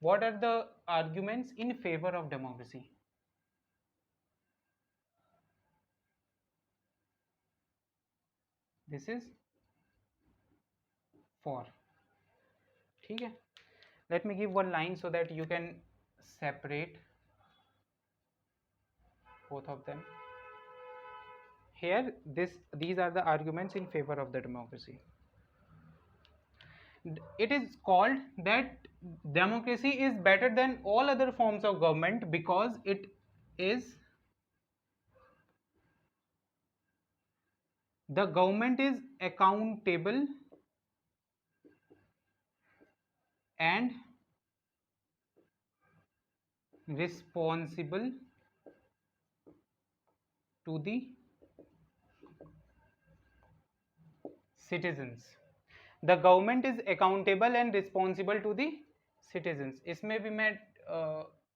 What are the arguments in favor of democracy? This is for. ठीक है, let me give one line so that you can separate both of them. Here these are the arguments in favor of the democracy. It is called that democracy is better than all other forms of government because it is the government is accountable and responsible to the citizens. The government is accountable and responsible to the citizens. इसमें भी मैं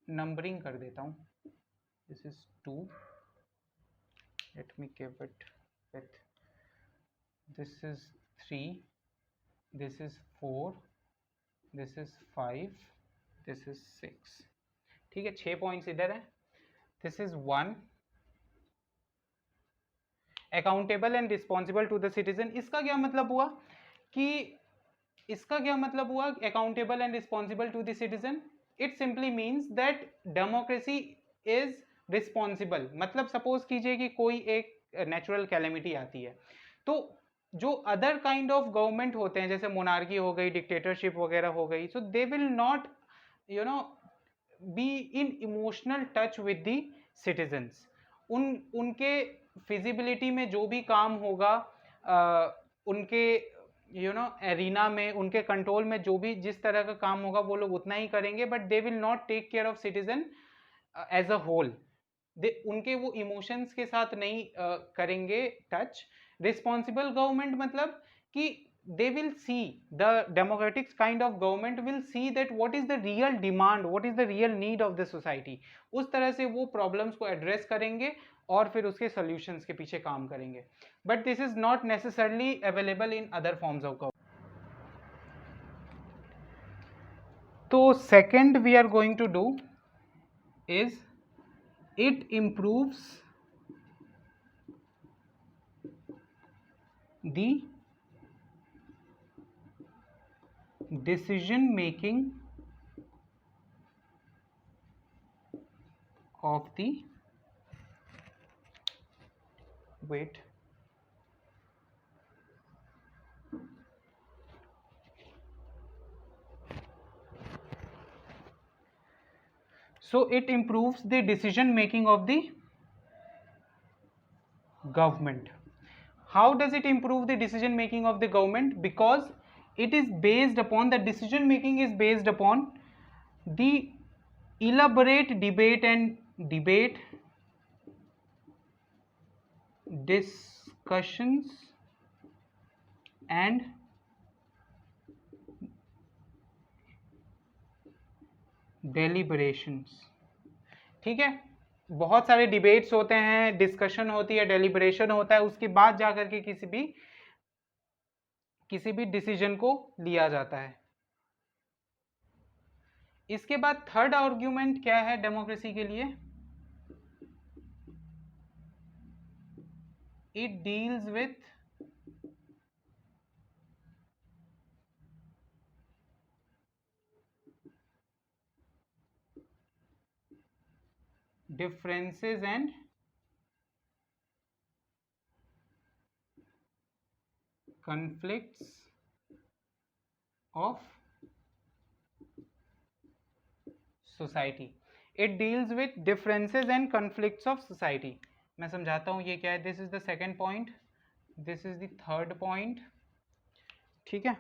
numbering कर देता हूँ. This is 2. Let me give it with. This is 3. This is 4. This is 5. This is 6. ठीक है, 6 points इधर है. This is 1. Accountable and responsible to the citizen. इसका क्या मतलब हुआ accountable and responsible to the citizen? It simply means that democracy is responsible. मतलब suppose कीजिए कि कोई एक नेचुरल कैलेमिटी आती है, तो जो अदर काइंड ऑफ गवर्नमेंट होते हैं, जैसे मोनार्की हो गई, डिक्टेटरशिप वगैरह हो गई, so they will not be in emotional touch with the citizens. उनके फिजिबिलिटी में जो भी काम होगा, उनके एरिना में, उनके कंट्रोल में जो भी जिस तरह का काम होगा वो लोग उतना ही करेंगे, but they will not take care of citizen as a whole. उनके वो इमोशंस के साथ नहीं करेंगे टच. रिस्पॉन्सिबल गवर्नमेंट मतलब कि they will see, the democratic kind of government will see that what is the real demand, what is the real need of the society. उस तरह से वो problems को address करेंगे और फिर उसके solutions के पीछे काम करेंगे. But this is not necessarily available in other forms of government. तो second we are going to do is it improves the decision making of the so it improves the decision making of the government. How does it improve the decision making of the government? Because it is based upon, the decision making is based upon the elaborate debate discussions and deliberations. ठीक है, बहुत सारे debates होते हैं, discussion होती है, deliberation होता है, उसके बाद जाकर के किसी भी डिसीजन को लिया जाता है. इसके बाद थर्ड आर्ग्यूमेंट क्या है डेमोक्रेसी के लिए? It deals with differences and conflicts of society. It deals with differences and conflicts of society. मैं समझाता हूँ ये क्या है. This is the second point, this is the third point. ठीक है,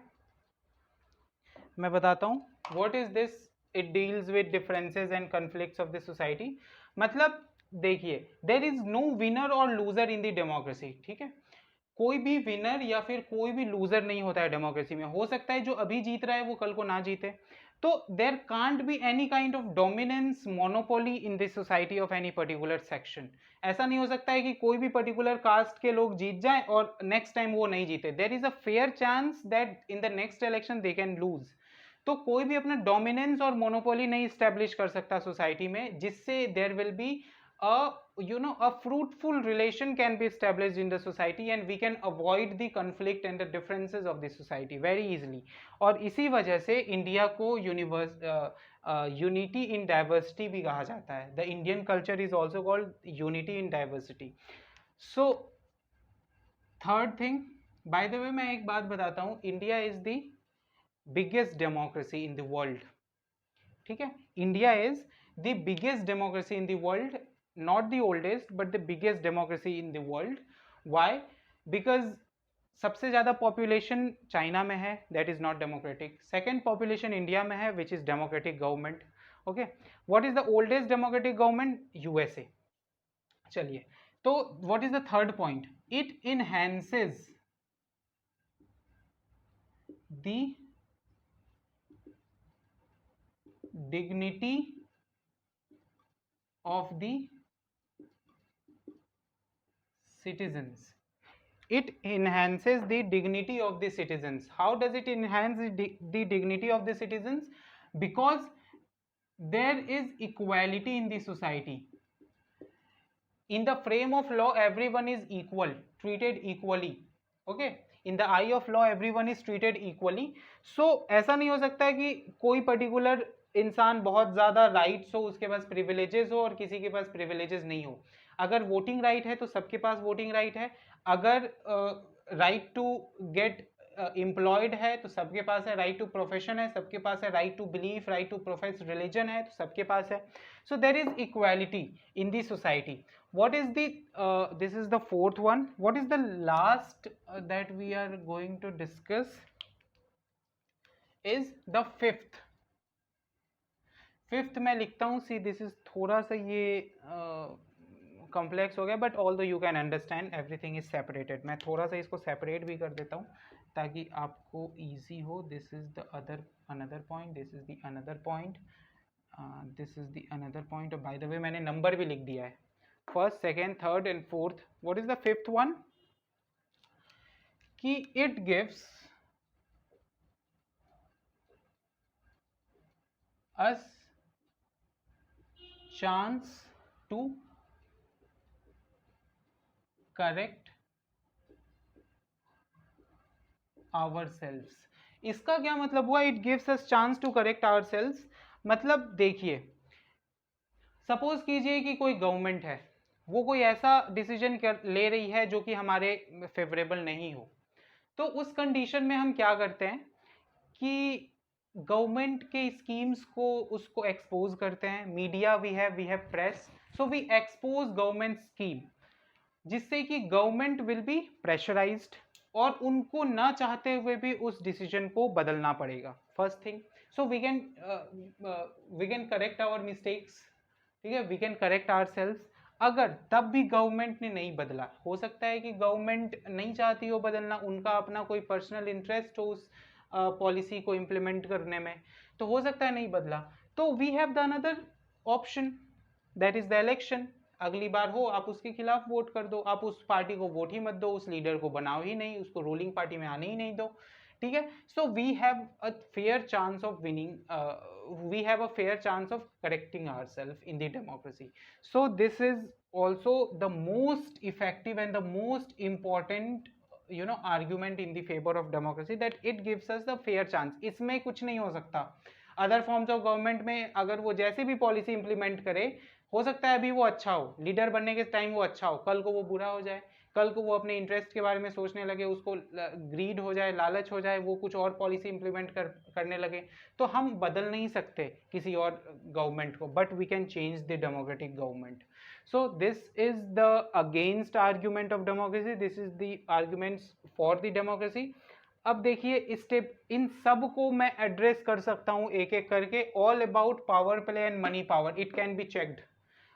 मैं बताता हूँ what is this it deals with differences and conflicts of the society. मतलब देखिए, there is no winner or loser in the democracy. ठीक है, कोई भी विनर या फिर कोई भी लूजर नहीं होता है डेमोक्रेसी में. हो सकता है जो अभी जीत रहा है वो कल को ना जीते. तो there can't be any kind of dominance, monopoly in this society of any particular section. ऐसा नहीं हो सकता है कि कोई भी पर्टिकुलर कास्ट के लोग जीत जाएं और नेक्स्ट टाइम वो नहीं जीते. There is a fair chance that in the next election they can lose. तो कोई भी अपना डोमिनेंस और मोनोपोली नहीं स्टैब्लिश कर सकता सोसाइटी में, जिससे there will be a fruitful relation can be established in the society and we can avoid the conflict and the differences of the society very easily. और इसी वजह से इंडिया को यूनिटी इन डाइवर्सिटी भी कहा जाता है. The Indian culture is also called unity in diversity. So third thing, bye the way मैं एक बात बताता हूँ, India is the biggest democracy in the world. ठीक है, India is the biggest democracy in the world, not the oldest but the biggest democracy in the world. Why? Because सबसे ज़्यादा population China में है, that is not democratic. Second population India में है, which is democratic government. Okay, what is the oldest democratic government? USA. चलिए, तो what is the third point? It enhances the dignity of the citizens. It enhances the dignity of the citizens. How does it enhance the dignity of the citizens? Because there is equality in the society. In the frame of law, everyone is equal, treated equally. Okay, in the eye of law, everyone is treated equally. So ऐसा नहीं हो सकता है कि कोई particular इंसान बहुत ज़्यादा राइट्स हो, उसके पास प्रिविलेजेस हो, और किसी के पास प्रिविलेजेस नहीं हो. अगर वोटिंग राइट है तो सबके पास वोटिंग राइट है. अगर राइट टू गेट एम्प्लॉयड है तो सबके पास है. राइट टू प्रोफेशन है सबके पास है. Right to belief, right to profess religion है तो सबके पास है. So there is equality in the society. What is the this is the fourth one. What is the last that we are going to discuss is the fifth. Fifth मैं लिखता हूँ, see this is थोड़ा सा ये complex हो गया, but all दो you can understand everything is separated. मैं थोड़ा सा इसको सेपरेट भी कर देता हूँ ताकि आपको ईजी हो. This is the another point, this is the another point, this is the another point. और बाय द वे मैंने नंबर भी लिख दिया है, first, second, third and fourth. What is the fifth one? कि it gives us chance to correct ourselves. इसका क्या मतलब हुआ? It gives us chance to correct ourselves. मतलब देखिए, सपोज कीजिए कि कोई गवर्नमेंट है, वो कोई ऐसा डिसीजन ले रही है जो कि हमारे फेवरेबल नहीं हो. तो उस कंडीशन में हम क्या करते हैं कि गवर्नमेंट के स्कीम्स को उसको एक्सपोज करते हैं. Media, we have press, so we expose government scheme, जिससे कि गवर्नमेंट विल बी प्रेशराइज्ड और उनको ना चाहते हुए भी उस डिसीजन को बदलना पड़ेगा. First thing, so we can correct our mistakes. ठीक है, वी कैन करेक्ट आवरसेल्व्स. अगर तब भी गवर्नमेंट ने नहीं बदला, हो सकता है कि गवर्नमेंट नहीं चाहती हो बदलना, उनका अपना कोई पर्सनल इंटरेस्ट हो उस पॉलिसी को इम्प्लीमेंट करने में, तो हो सकता है नहीं बदला. तो we have the another option, that is the election. अगली बार हो, आप उसके खिलाफ वोट कर दो, आप उस पार्टी को वोट ही मत दो, उस लीडर को बनाओ ही नहीं, उसको रूलिंग पार्टी में आने ही नहीं दो. ठीक है, so we have a fair chance of winning, we have a fair chance of correcting ourselves in the democracy. So this is also the most effective and the most important argument in the favor of democracy, that it gives us the fair chance. इसमें कुछ नहीं हो सकता. Other forms of government में अगर वो जैसे भी पॉलिसी इंप्लीमेंट करे, हो सकता है अभी वो अच्छा हो, लीडर बनने के टाइम वो अच्छा हो, कल को वो बुरा हो जाए, कल को वो अपने इंटरेस्ट के बारे में सोचने लगे, उसको ग्रीड हो जाए, लालच हो जाए, वो कुछ और पॉलिसी इंप्लीमेंट करने लगे. तो हम बदल नहीं सकते किसी और गवर्नमेंट को, but we can change the democratic government. So this is the against argument of democracy, this is the arguments for the democracy. अब देखिए, स्टेप इन सब को मैं एड्रेस कर सकता हूँ एक एक करके. All about power play and money power, it can be checked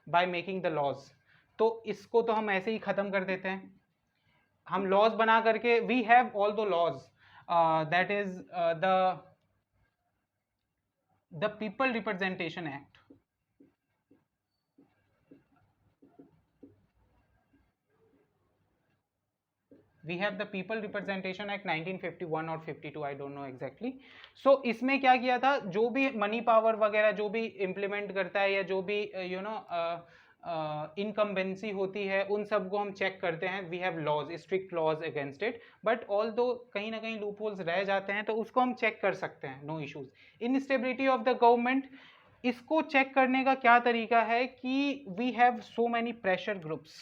by making the laws. तो इसको तो हम ऐसे ही खत्म कर देते हैं. हम लॉज बना करके, we have all the laws, that is the people representation act. We have the people representation act 1951 और 52, आई डोंट नो एग्जैक्टली. सो इसमें क्या किया था, जो भी मनी पावर वगैरह जो भी इम्प्लीमेंट करता है या जो भी इनकम्बेंसी होती है, उन सबको हम चेक करते हैं. We have laws, strict laws against it, but although कहीं ना कहीं लूप होल्स रह जाते हैं, तो उसको हम चेक कर सकते हैं, no issues. Instability of the government, इसको चेक करने का क्या तरीका है कि we have so many pressure groups.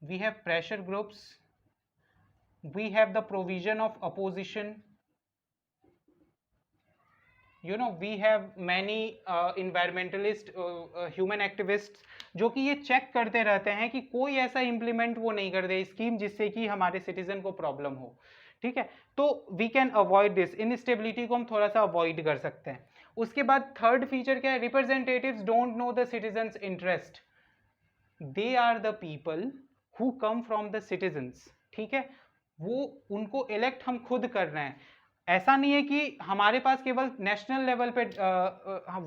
We have pressure groups, we have the provision of opposition, you know, we have many environmentalist human activists जो कि ये चेक करते रहते हैं कि कोई ऐसा इम्प्लीमेंट वो नहीं कर दे स्कीम जिससे कि हमारे सिटीजन को प्रॉब्लम हो. ठीक है, तो we can avoid this, instability को हम थोड़ा सा अवॉइड कर सकते हैं. उसके बाद थर्ड फीचर क्या है, representatives don't know the citizens interest. They are the people who come from the citizens. ठीक है, वो उनको इलेक्ट हम खुद कर रहे हैं. ऐसा नहीं है कि हमारे पास केवल नेशनल लेवल पे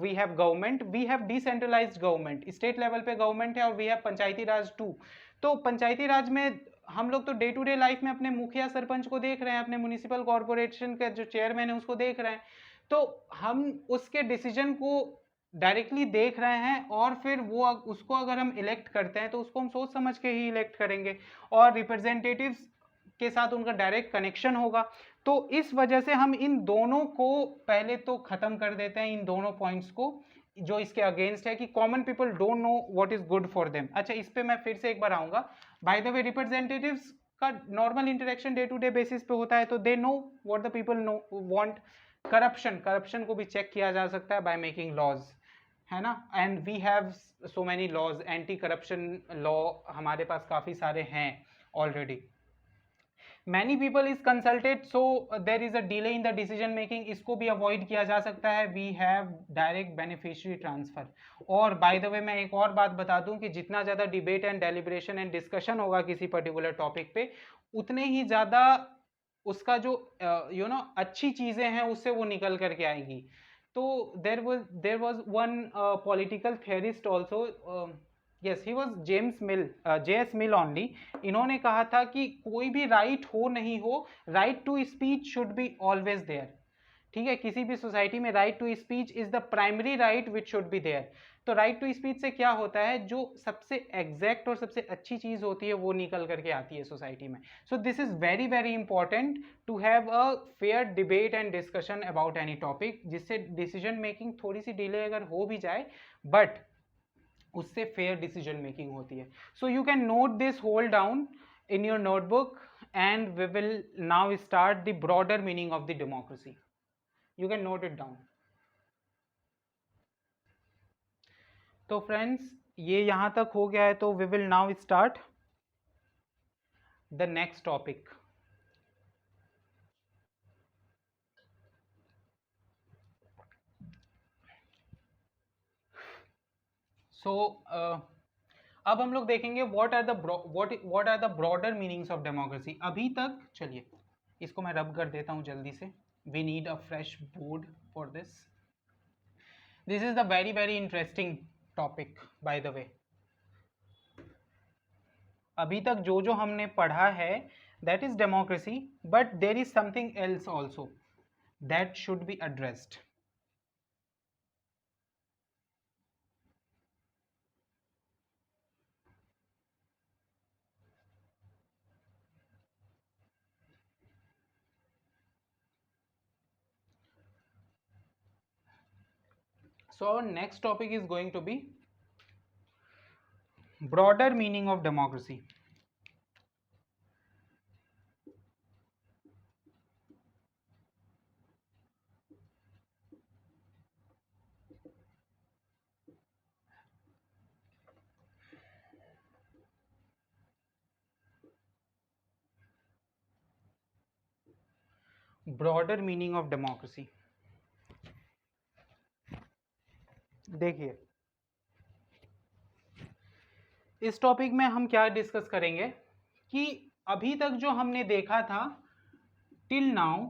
we have government, we have decentralized government, state level पे गवर्नमेंट है, और we have Panchayati Raj too. तो पंचायती राज में हम लोग तो डे टू डे लाइफ में अपने मुखिया सरपंच को देख रहे हैं, अपने म्युनिसिपल कॉर्पोरेशन का जो चेयरमैन है उसको देख रहे हैं. तो हम उसके डिसीजन को डायरेक्टली देख रहे हैं, और फिर वो उसको अगर हम इलेक्ट करते हैं तो उसको हम सोच समझ के ही इलेक्ट करेंगे, और रिप्रेजेंटेटिव्स के साथ उनका डायरेक्ट कनेक्शन होगा. तो इस वजह से हम इन दोनों को पहले तो खत्म कर देते हैं, इन दोनों पॉइंट्स को जो इसके अगेंस्ट है कि common people don't know what is good for them. अच्छा, इस पे मैं फिर से एक बार आऊंगा. बाय द वे, रिप्रेजेंटेटिव्स का normal interaction day to day basis पे होता है, तो they know what the people know want. Corruption को भी चेक किया जा सकता है बाय मेकिंग लॉज, है ना. And we have so many laws, anti corruption law हमारे पास काफी सारे हैं already. Many people is consulted, so there is a delay in the decision making, इसको भी अवॉइड किया जा सकता है. We have direct beneficiary transfer. और बाय द वे मैं एक और बात बता दूं कि जितना ज़्यादा debate and deliberation and discussion होगा किसी पर्टिकुलर टॉपिक पे, उतने ही ज़्यादा उसका जो अच्छी चीज़ें हैं उससे वो निकल करके आएंगी. तो there was one political theorist also, yes he was JS mill only. इन्होंने कहा था कि कोई भी राइट हो नहीं हो, right to speech should be always there. ठीक है, किसी भी सोसाइटी में right to speech is the primary right which should be there. तो राइट टू स्पीच से क्या होता है, जो सबसे एग्जैक्ट और सबसे अच्छी चीज होती है वो निकल करके आती है सोसाइटी में. So this is very very important to have a fair debate and discussion about any topic, जिससे डिसीजन मेकिंग थोड़ी सी डिले अगर हो भी जाए, बट उससे फेयर डिसीजन मेकिंग होती है. So you can note this whole down in your notebook, and we will now start the broader meaning of the democracy. You can note it down. तो friends, ये यहाँ तक हो गया है, तो we will now start the next topic. So अब हम लोग देखेंगे what are the broader meanings of democracy. अभी तक चलिए इसको मैं रब कर देता हूँ जल्दी से. We need a fresh board for this. This is the very very interesting topic, by the way. अभी तक जो जो हमने पढ़ा है, that is democracy, but there is something else also that should be addressed. So our next topic is going to be broader meaning of democracy. Broader meaning of democracy. देखिए, इस topic में हम क्या डिस्कस करेंगे कि अभी तक जो हमने देखा था till now,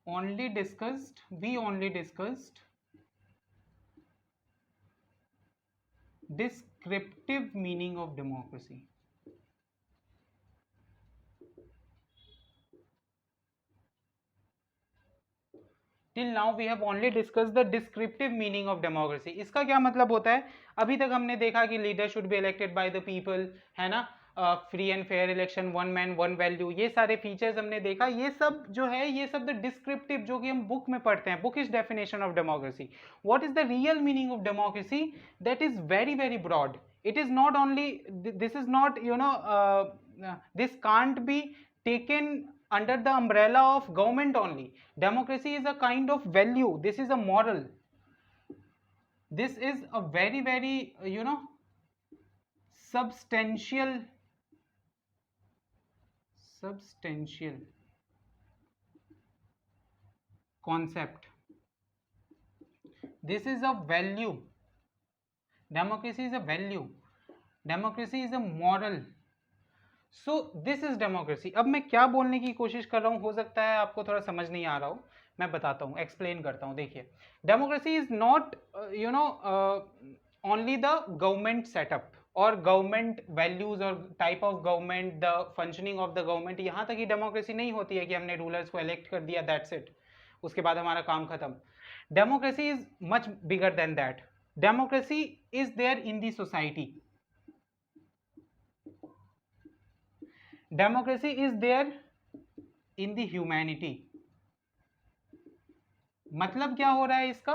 we only discussed descriptive meaning of democracy. Till now we have only discussed the descriptive meaning of democracy. इसका क्या मतलब होता है? अभी तक हमने देखा कि leader should be elected by the people, है ना, free and fair election, one man one value, ये सारे फीचर्स हमने देखा. ये सब जो है, ये सब द डिस्क्रिप्टिव जो कि हम बुक में पढ़ते हैं, book is definition of democracy. What is the real meaning of democracy? That is very very broad. It is not only, this is not, this can't be taken under the umbrella of government only. Democracy is a kind of value. This is a moral. This is a very very substantial concept. This is a value. Democracy is a value. Democracy is a moral. So this is democracy. अब मैं क्या बोलने की कोशिश कर रहा हूँ, हो सकता है आपको थोड़ा समझ नहीं आ रहा हो, मैं बताता हूँ, एक्सप्लेन करता हूँ. देखिए, democracy is not only the government setup और गवर्नमेंट वैल्यूज और type of government, the functioning of the government. यहाँ तक ही डेमोक्रेसी नहीं होती है कि हमने रूलर्स को इलेक्ट कर दिया, दैट्स इट, उसके बाद हमारा काम खत्म. Democracy is much bigger than that. Democracy is there in the society. Democracy is there in the humanity. मतलब क्या हो रहा है इसका,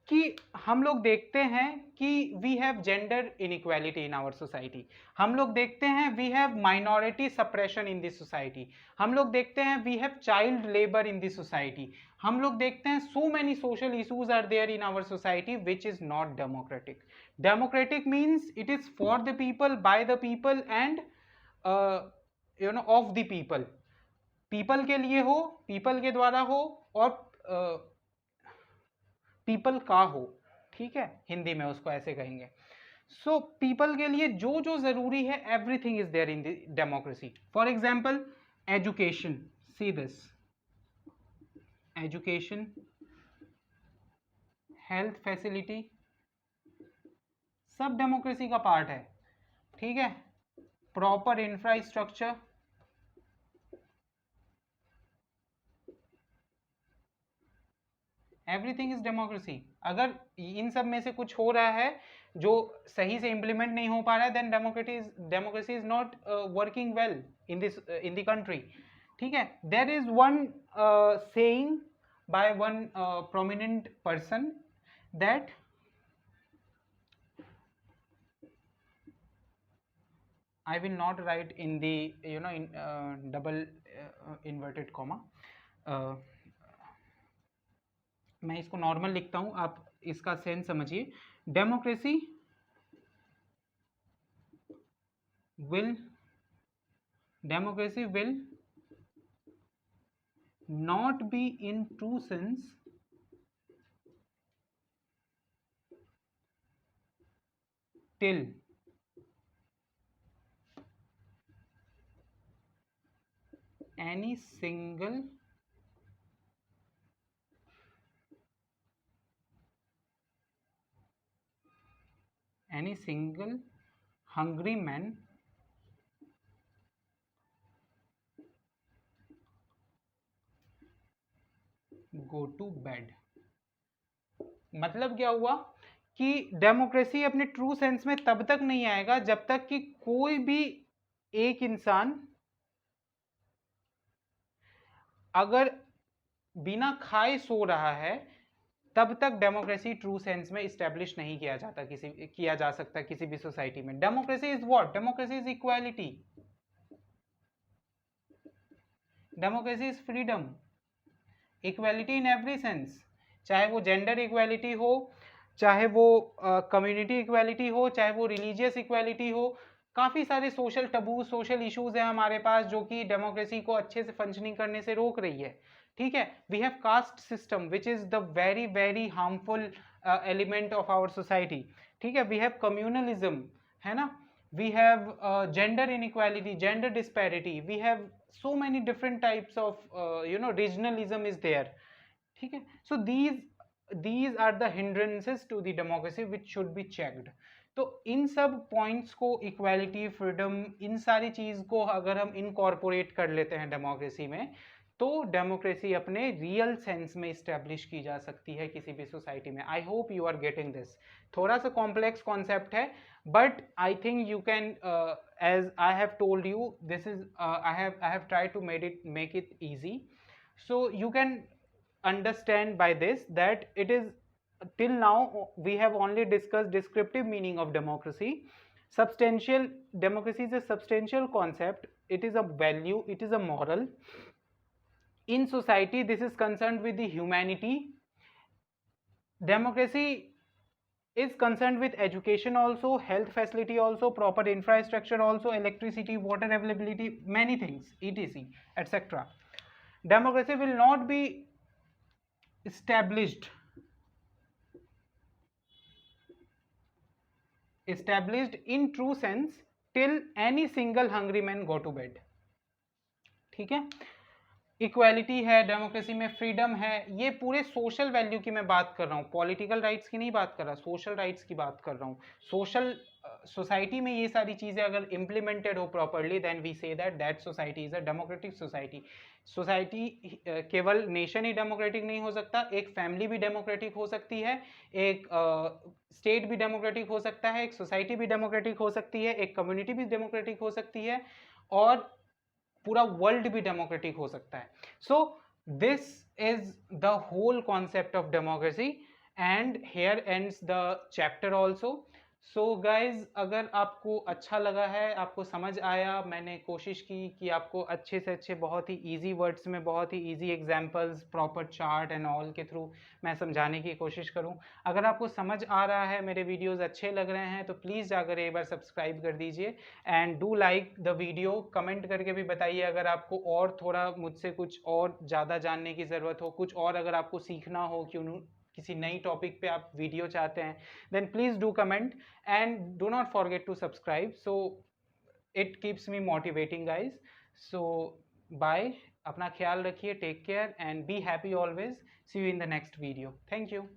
कि हम लोग देखते हैं कि we have gender inequality in our society. हम लोग देखते हैं we have minority suppression in this society. हम लोग देखते हैं we have child labour in this society. हम लोग देखते हैं so many social issues are there in our society which is not democratic. Democratic means it is for the people, by the people and of the people. People के लिए हो, people के द्वारा हो और पीपल का हो. ठीक है, हिंदी में उसको ऐसे कहेंगे. सो पीपल के लिए जो जो जरूरी है, everything is there in the democracy. For example, education. See this, education, health facility, सब डेमोक्रेसी का पार्ट है. ठीक है, proper infrastructure, everything is democracy. अगर इन सब में से कुछ हो रहा है जो सही से इंप्लीमेंट नहीं हो पा रहा है, then democracy is not working well in the country. ठीक है, there is one saying by one prominent person that I will not write in the in double inverted comma. मैं इसको नॉर्मल लिखता हूं, आप इसका सेंस समझिए. Democracy will not be in true sense till any single hungry man go to bed. मतलब क्या हुआ कि डेमोक्रेसी अपने ट्रू सेंस में तब तक नहीं आएगा जब तक कि कोई भी एक इंसान अगर बिना खाए सो रहा है, तब तक डेमोक्रेसी ट्रू सेंस में इस्टेब्लिश नहीं किया जा सकता किसी भी सोसाइटी में. Democracy is what? Democracy is equality. Democracy is freedom, equality in every sense. चाहे वो जेंडर इक्वालिटी हो, चाहे वो कम्युनिटी इक्वालिटी हो, चाहे वो रिलीजियस इक्वालिटी हो. काफ़ी सारे सोशल टबू, सोशल इश्यूज हैं हमारे पास जो कि डेमोक्रेसी को अच्छे से फंक्शनिंग करने से रोक रही है. ठीक है, we have caste system which is the very very harmful element of our society. ठीक है, वी हैव कम्युनलिज्म, है ना, we have gender inequality, gender disparity, we have so many different types of regionalism is there. ठीक है, so these are the hindrances to the democracy which should be checked. तो इन सब points को, equality, freedom, इन सारी चीज़ को अगर हम incorporate कर लेते हैं डेमोक्रेसी में, तो डेमोक्रेसी अपने रियल सेंस में इस्टेब्लिश की जा सकती है किसी भी सोसाइटी में. I hope you are getting this. थोड़ा सा कॉम्प्लेक्स कॉन्सेप्ट है, but I think you can, as I have told you, this is, I have try to make it easy, so you can understand by this that it is, till now we have only discussed descriptive meaning of democracy. Substantial democracy is a substantial concept, it is a value, it is a moral. In society this is concerned with the humanity. Democracy is concerned with education also, health facility also, proper infrastructure also, electricity, water availability, many things, etc, etc. Democracy will not be established in true sense till any single hungry man go to bed. ठीक है. Equality है democracy में, freedom है, ये पूरे social value की मैं बात कर रहा हूँ, पॉलिटिकल राइट्स की नहीं बात कर रहा, सोशल राइट्स की बात कर रहा हूँ. सोशल सोसाइटी में ये सारी चीज़ें अगर इम्प्लीमेंटेड हो properly, then we say that society is a democratic society. Society, केवल नेशन ही डेमोक्रेटिक नहीं हो सकता, एक फैमिली भी डेमोक्रेटिक हो सकती है, एक स्टेट भी डेमोक्रेटिक हो सकता है, एक सोसाइटी भी डेमोक्रेटिक हो सकती है, एक कम्युनिटी भी डेमोक्रेटिक हो सकती है, और पूरा वर्ल्ड भी डेमोक्रेटिक हो सकता है. So this is the whole concept of democracy, and here ends the chapter also. So guys, अगर आपको अच्छा लगा है, आपको समझ आया, मैंने कोशिश की कि आपको अच्छे से अच्छे, बहुत ही इजी वर्ड्स में, बहुत ही easy examples, proper chart and all के थ्रू मैं समझाने की कोशिश करूं. अगर आपको समझ आ रहा है, मेरे वीडियोस अच्छे लग रहे हैं, तो प्लीज़ जाकर एक बार सब्सक्राइब कर दीजिए, and do like the video. Comment करके भी बताइए अगर आपको और थोड़ा मुझसे कुछ और ज़्यादा जानने की ज़रूरत हो, कुछ और अगर आपको सीखना हो, क्यों किसी नई टॉपिक पे आप वीडियो चाहते हैं, then please do comment, and do not forget to subscribe, so it keeps me motivating, guys. So bye, अपना ख्याल रखिए, take care and be happy always. See you in the next video. Thank you.